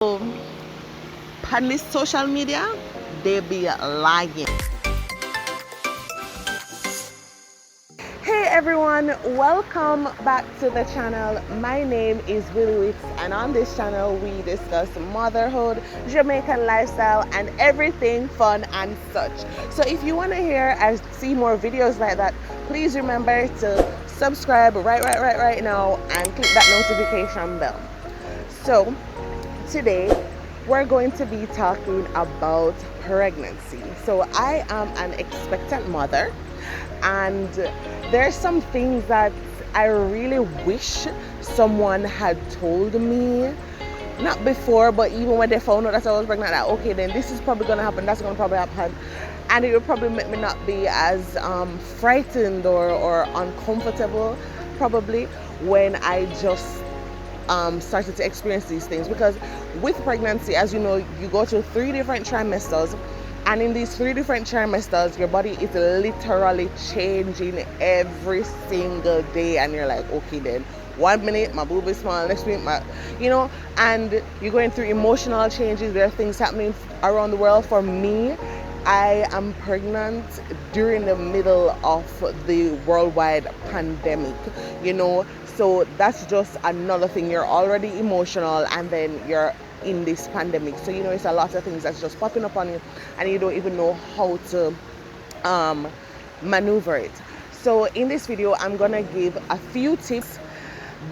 On this social media, they be lying. Hey everyone, welcome back to the channel. My name is Willi-Whitz, and on this channel we discuss motherhood, Jamaican lifestyle, and everything fun and such. So if you want to hear and see more videos like that, please remember to subscribe right now and click that notification bell. So today we're going to be talking about pregnancy. So I am an expectant mother, and there's some things that I really wish someone had told me, not before, but even when they found out that I was pregnant, that okay, then this is probably gonna happen, that's gonna probably happen, and it would probably make me not be as frightened or uncomfortable probably when I just started to experience these things. Because with pregnancy, as you know, you go through 3 different trimesters, and in these 3 different trimesters your body is literally changing every single day, and you're like, okay, then 1 minute my boob is small, next minute my, and you're going through emotional changes. There are things happening around the world. For me, I am pregnant during the middle of the worldwide pandemic, so that's just another thing. You're already emotional, and then you're in this pandemic, so it's a lot of things that's just popping up on you, and you don't even know how to maneuver it. So in this video, I'm gonna give a few tips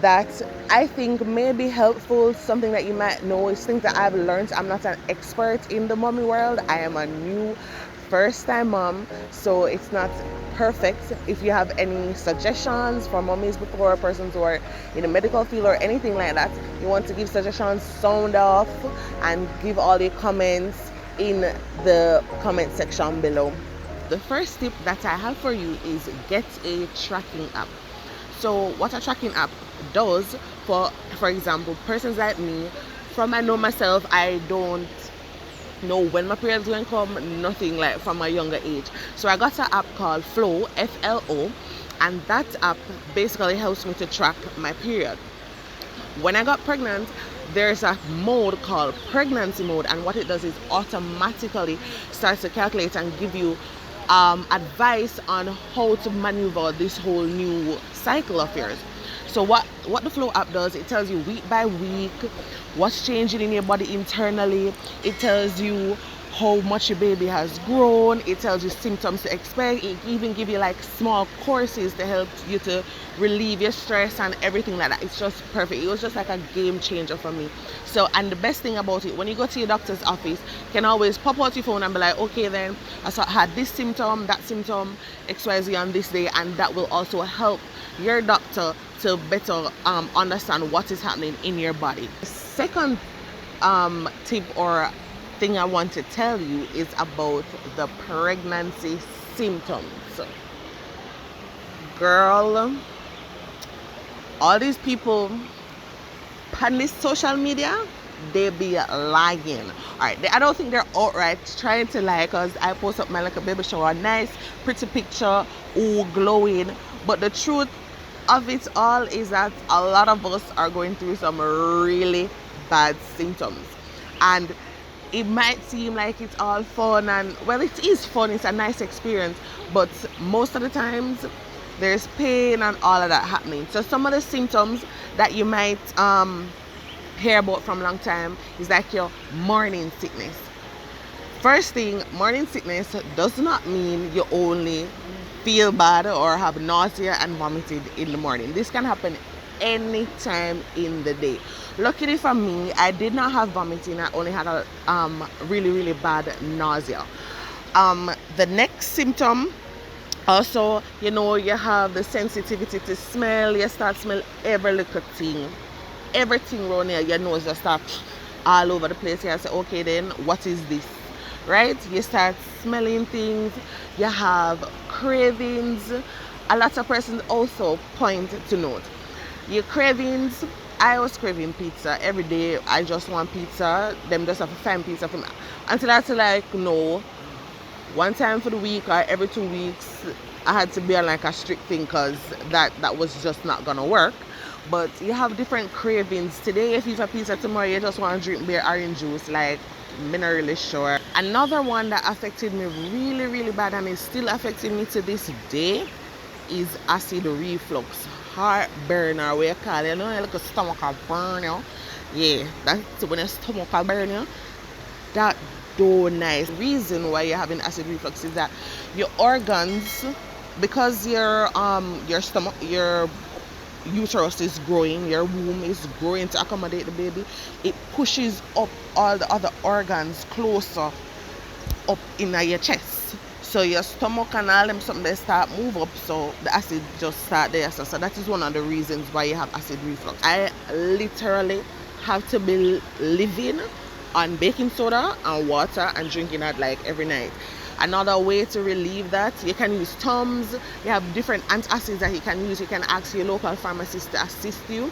that I think may be helpful, something that you might know. It's things that I've learned. I'm not an expert in the mommy world. I am a new first-time mom, so it's not perfect. If you have any suggestions for mommies before, persons who are in the medical field or anything like that, you want to give suggestions, sound off and give all your comments in the comment section below. The first tip that I have for you is get a tracking app. So what a tracking app does, for example, persons like me, from I know myself, I don't know when my period's going to come, nothing, like from a younger age. So I got an app called Flo, F-L-O, and that app basically helps me to track my period. When I got pregnant, there's a mode called pregnancy mode, and what it does is automatically starts to calculate and give you advice on how to maneuver this whole new cycle of yours. So what the Flo app does, it tells you week by week what's changing in your body internally. It tells you how much your baby has grown. It tells you symptoms to expect. It even give you like small courses to help you to relieve your stress and everything like that. It's just perfect. It was just like a game changer for me. So, and the best thing about it, when you go to your doctor's office, you can always pop out your phone and be like, okay, then I had this symptom, that symptom, XYZ on this day, and that will also help your doctor to better understand what is happening in your body. The second tip or thing I want to tell you is about the pregnancy symptoms. Girl, all these people on this social media, they be lying. Alright, I don't think they're outright trying to lie, because I post up my like a baby shower, nice pretty picture, all glowing, but the truth of it all is that a lot of us are going through some really bad symptoms. And it might seem like it's all fun, and well, it is fun, it's a nice experience, but most of the times there's pain and all of that happening. So some of the symptoms that you might hear about from a long time is like your morning sickness. First thing, morning sickness does not mean you only feel bad or have nausea and vomited in the morning. This can happen any time in the day. Luckily for me, I did not have vomiting. I only had a really bad nausea. The next symptom, also, you have the sensitivity to smell. You start smell every little thing, everything around here. Your nose just start all over the place. You say, okay, then what is this? Right? You start smelling things. You have cravings. A lot of persons also point to note your cravings. I was craving pizza every day. I just want pizza. Them just have to find pizza for me. Until I had to like, no, one time for the week or every 2 weeks, I had to be on like a strict thing, because that was just not gonna work. But you have different cravings. Today you feel for pizza, tomorrow you just want to drink beer orange juice. Like, I'm not really sure. Another one that affected me really, really bad, and is still affecting me to this day, is acid reflux. Heartburn, or what you call it. You know, like a stomach will burn you. Yeah, that's when your stomach will burn you. That do nice. Reason why you're having acid reflux is that your organs, because your stomach, your uterus is growing, your womb is growing to accommodate the baby, it pushes up all the other organs closer up in your chest. So your stomach and all them something they start move up, so the acid just start there. So that is one of the reasons why you have acid reflux. I literally have to be living on baking soda and water and drinking that like every night. Another way to relieve that, you can use Tums. You have different antacids that you can use. You can ask your local pharmacist to assist you.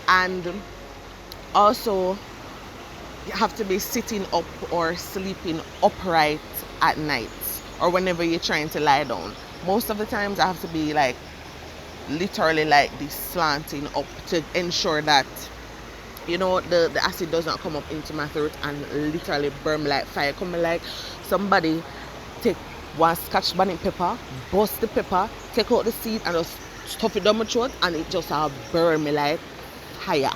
And also, you have to be sitting up or sleeping upright at night, or whenever you're trying to lie down. Most of the times I have to be like literally like this, slanting up, to ensure that, you know, the acid does not come up into my throat and literally burn like fire. Come like somebody take one scotch bonnet pepper, bust the pepper, take out the seed and just stuff it down my throat, and it just burn me like fire.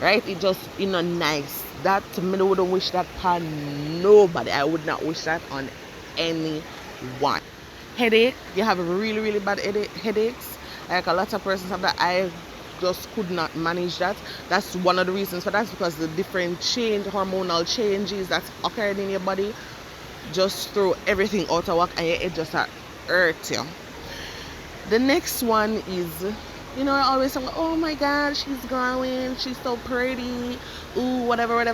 Right? It just, you know, nice. That me wouldn't wish that on nobody. I would not wish that on anyone. Headache, you have really, really bad headaches. Like a lot of persons have that. I just could not manage that. That's one of the reasons for that, because the different hormonal changes that's occurring in your body just throw everything out of whack, and it just hurt you. The next one is, you know, I always say, oh my god, she's glowing, she's so pretty, ooh, whatever.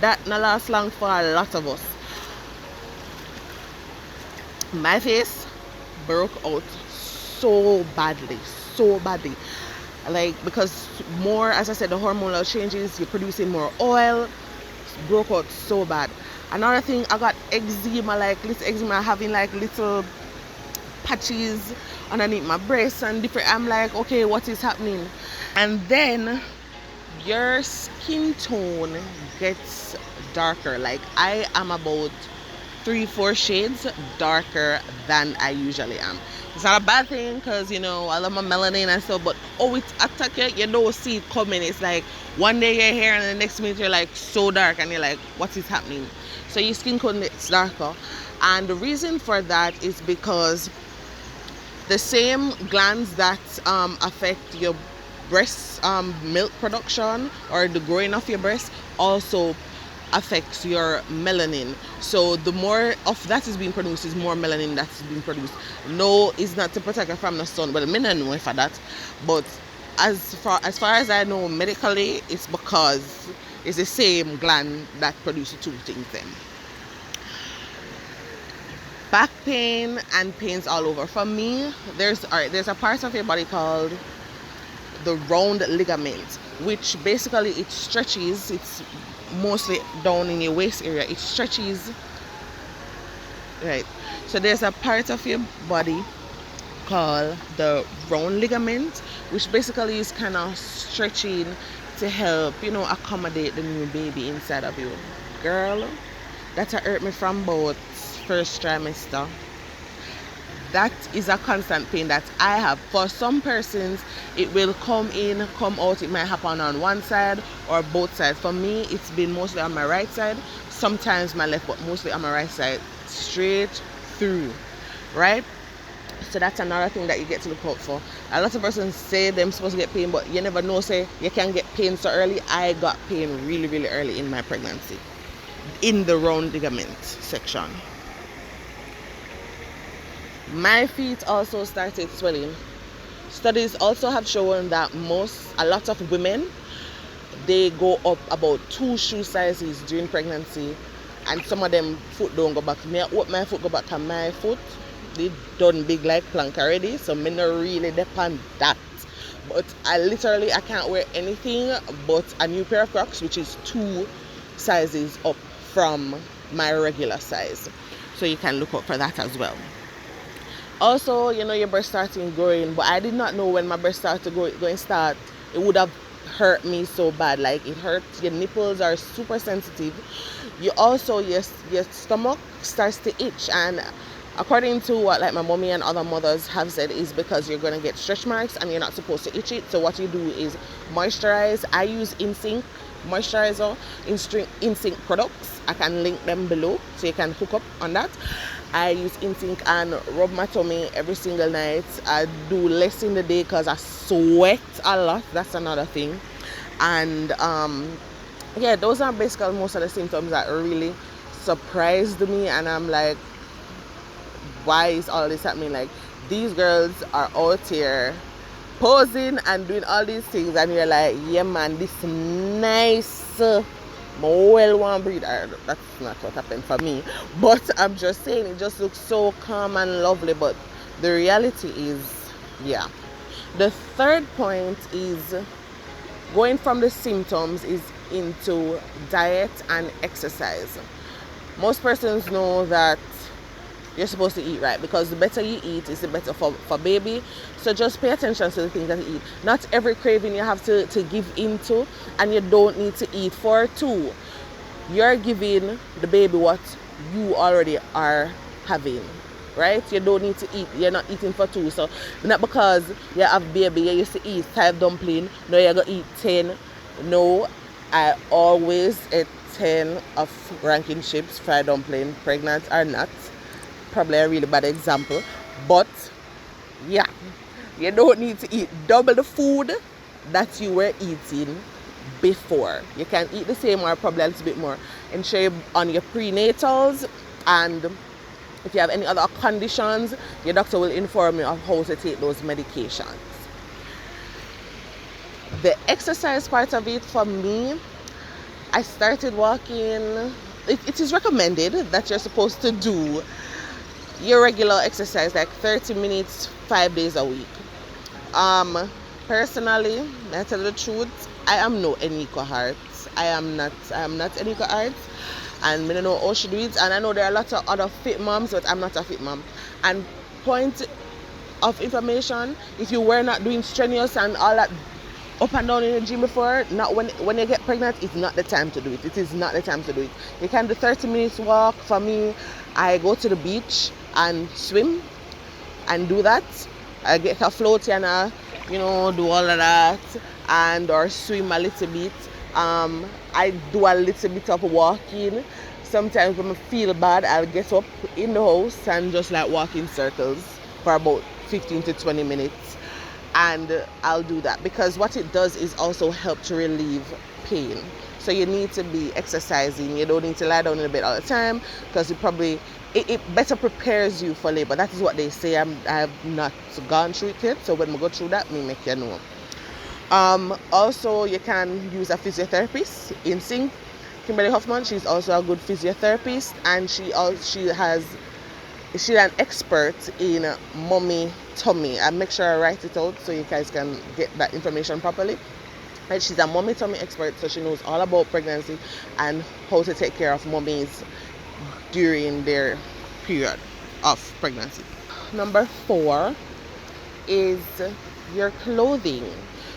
That not last long for a lot of us. My face broke out so badly, like, because more, as I said, the hormonal changes, you're producing more oil, broke out so bad. Another thing, I got eczema, like little eczema, having like little patches underneath my breasts and different. I'm like, okay, what is happening? And then your skin tone gets darker. Like, I am about 3-4 shades darker than I usually am. It's not a bad thing, because, you know, I love my melanin and stuff, but it attack you, you don't see it coming. It's like one day you're here and the next minute you're like so dark, and you're like, what is happening? So your skin tone gets darker, and the reason for that is because the same glands that affect your breast milk production, or the growing of your breast, also affects your melanin. So the more of that is being produced, is more melanin that's being produced. No, it's not to protect you from the sun, but I don't know for that. But as far as I know, medically, it's because it's the same gland that produces two things then. Back pain and pains all over. For me, there's a part of your body called the round ligament, which basically it stretches. It's mostly down in your waist area. It stretches, right? So there's a part of your body called the round ligament, which basically is kind of stretching to help, you know, accommodate the new baby inside of you. Girl, that hurt me from about first trimester. That is a constant pain that I have. For some persons, it will come in, come out. It might happen on one side or both sides. For me, it's been mostly on my right side, sometimes my left, but mostly on my right side, straight through, right? So that's another thing that you get to look out for. A lot of persons say they're supposed to get pain, but you never know, say you can get pain so early. I got pain really, really early in my pregnancy, in the round ligament section. My feet also started swelling. Studies also have shown that a lot of women, they go up about 2 shoe sizes during pregnancy, and some of them foot don't go back. Me hope my foot go back, and my foot, they done big like plank already, so me not really depend that. But I can't wear anything but a new pair of Crocs, which is 2 sizes up from my regular size. So you can look out for that as well. Also, you know, your breast starting growing, but I did not know when my breast started to going start, it would have hurt me so bad. Like, it hurts. Your nipples are super sensitive. You also, your stomach starts to itch, and according to what like my mommy and other mothers have said, is because you're going to get stretch marks and you're not supposed to itch it. So what you do is moisturize. I use Insync moisturizer, Insync products. I can link them below so you can hook up on that. I use Insync and rub my tummy every single night. I do less in the day because I sweat a lot. That's another thing. And yeah, those are basically most of the symptoms that really surprised me, and I'm like, why is all this happening? Like, these girls are out here posing and doing all these things, and you're like, yeah man, this nice well one breed. That's not what happened for me, but I'm just saying, it just looks so calm and lovely. But the reality is, yeah. The third point is going from the symptoms is into diet and exercise. Most persons know that you're supposed to eat right, because the better you eat is the better for baby. So just pay attention to the things that you eat. Not every craving you have to give into, and you don't need to eat for two. You're giving the baby what you already are having, right? You don't need to eat. You're not eating for two. So not because you have baby, you used to eat 5 dumpling, now you're going to eat 10. No, I always eat 10 of ranking chips, fried dumpling, pregnant or not. Probably a really bad example, but yeah, you don't need to eat double the food that you were eating before. You can eat the same or probably a little bit more. Ensure you're on your prenatals, and if you have any other conditions, your doctor will inform you of how to take those medications. The exercise part of it, for me, I started walking. It is recommended that you're supposed to do your regular exercise, like 30 minutes 5 days a week. Personally, I tell you the truth, I am no Eniko Heart. I am not Eniko Heart, and I don't know how she do it. And I know there are a lot of other fit moms, but I'm not a fit mom. And point of information, if you were not doing strenuous and all that up and down in the gym before, not when you get pregnant, it's not the time to do it. It is not the time to do it. You can do 30 minutes walk. For me, I go to the beach and swim and do that. I get a floaty and I, do all of that, and or swim a little bit. I do a little bit of walking. Sometimes when I feel bad, I'll get up in the house and just like walk in circles for about 15 to 20 minutes. And I'll do that because what it does is also help to relieve pain. So you need to be exercising. You don't need to lie down in the bed all the time, because it better prepares you for labor. That is what they say. I have not gone through it yet, so when we go through that, me make you know. Also, you can use a physiotherapist. Insync, Kimberly Hoffman, she's also a good physiotherapist, and she's an expert in mommy tummy. I make sure I write it out so you guys can get that information properly. And she's a mommy tummy expert, so she knows all about pregnancy and how to take care of mummies during their period of pregnancy. Number 4 is your clothing.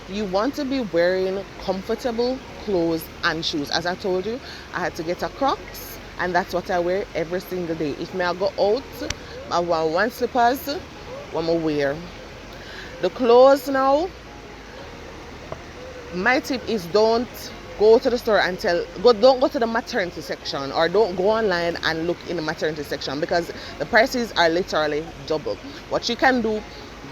You want to be wearing comfortable clothes and shoes. As I told you, I had to get a Crocs, and that's what I wear every single day. If I go out, I wear one slippers, one I wear. The clothes now, my tip is don't go to the store and don't go to the maternity section, or don't go online and look in the maternity section, because the prices are literally double. What you can do,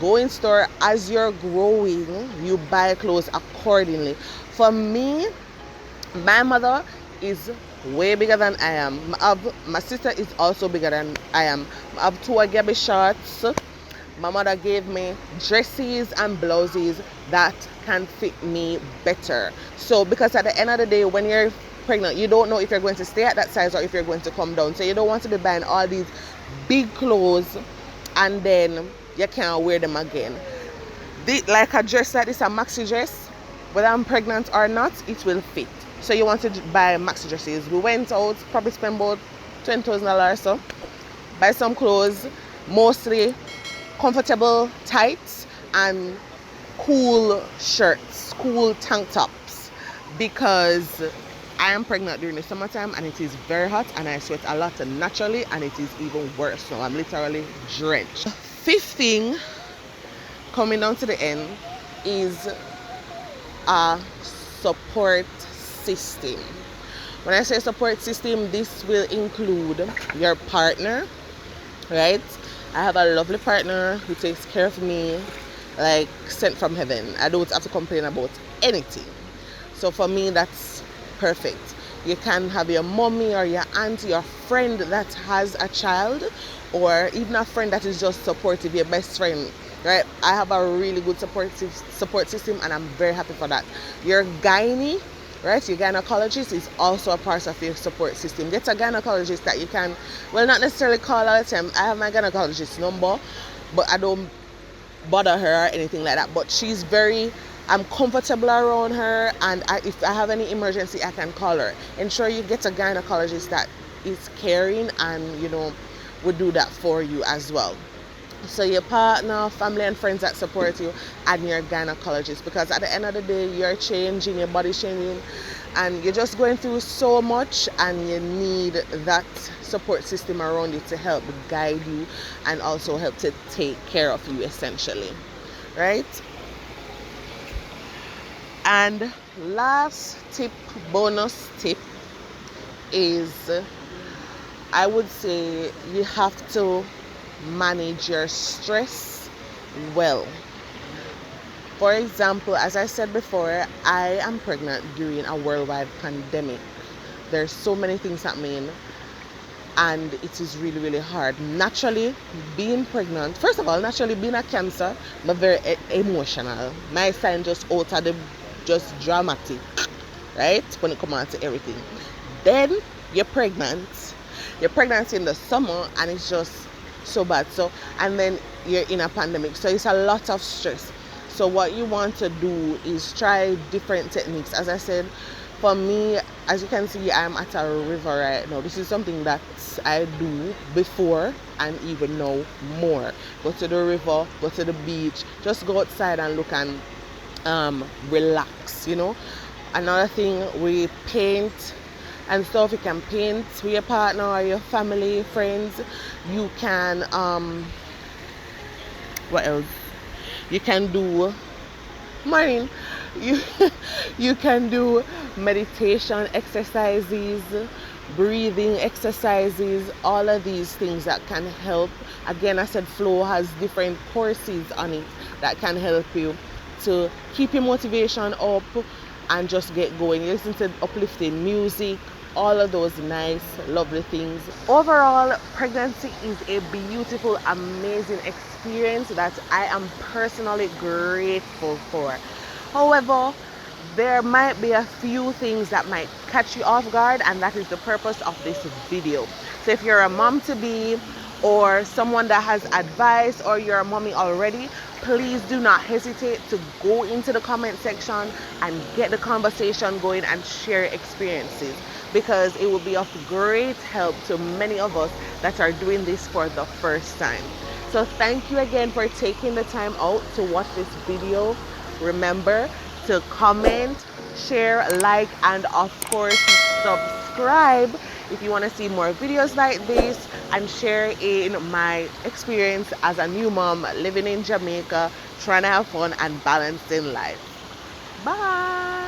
go in store. As you're growing, you buy clothes accordingly. For me, my mother is way bigger than I am. My sister is also bigger than I am. I have 2 Agabi shorts. My mother gave me dresses and blouses that can fit me better. So because at the end of the day, when you're pregnant, you don't know if you're going to stay at that size or if you're going to come down. So you don't want to be buying all these big clothes and then you can't wear them again. Like a dress like this, a maxi dress, whether I'm pregnant or not, it will fit. So you want to buy maxi dresses. We went out, probably spent about $20,000 or so, buy some clothes, mostly comfortable tights and cool shirts, cool tank tops, because I am pregnant during the summertime and it is very hot and I sweat a lot naturally, and it is even worse. So I'm literally drenched. Fifth thing, coming down to the end, is a support system. When I say support system, this will include your partner, right? I have a lovely partner who takes care of me like sent from heaven. I don't have to complain about anything. So for me, that's perfect. You can have your mommy or your auntie, your friend that has a child, or even a friend that is just supportive, your best friend, right? I have a really good support system, and I'm very happy for that. Your gynae, right? Your gynecologist is also a part of your support system. Get a gynecologist that you can, well, not necessarily call all the time. I have my gynecologist number, but I don't bother her or anything like that. But she's very, I'm comfortable around her, and if I have any emergency, I can call her. Ensure you get a gynecologist that is caring and, you know, would do that for you as well. So your partner, family and friends that support you, and your gynecologist, because at the end of the day, you're changing, your body's changing, and you're just going through so much, and you need that support system around you to help guide you and also help to take care of you, essentially, right? And last tip, bonus tip, is I would say you have to manage your stress well. For example, as I said before, I am pregnant during a worldwide pandemic. There's so many things happening, and it is really, really hard. Naturally, being pregnant, first of all, naturally being a Cancer, I'm very emotional. My sign just out of the, just dramatic, right? When it comes out to everything. Then you're pregnant in the summer, and it's just so bad. So, and then you're in a pandemic, so it's a lot of stress. So what you want to do is try different techniques. As I said, for me, as you can see, I'm at a river right now. This is something that I do before and even now more. Go to the river, go to the beach, just go outside and look and relax, you know. Another thing, we paint and stuff. You can paint with your partner or your family, friends. You can what else? You can do you can do meditation exercises, breathing exercises, all of these things that can help. Again, I said Flo has different courses on it that can help you to keep your motivation up and just get going. You listen to uplifting music, all of those nice, lovely things. Overall, pregnancy is a beautiful, amazing experience that I am personally grateful for. However, there might be a few things that might catch you off guard, and that is the purpose of this video. So if you're a mom to be, or someone that has advice, or you're a mommy already, please do not hesitate to go into the comment section and get the conversation going and share experiences, because it will be of great help to many of us that are doing this for the first time. So thank you again for taking the time out to watch this video. Remember to comment, share, like, and of course subscribe if you want to see more videos like this, and share in my experience as a new mom living in Jamaica, trying to have fun and balancing life. Bye.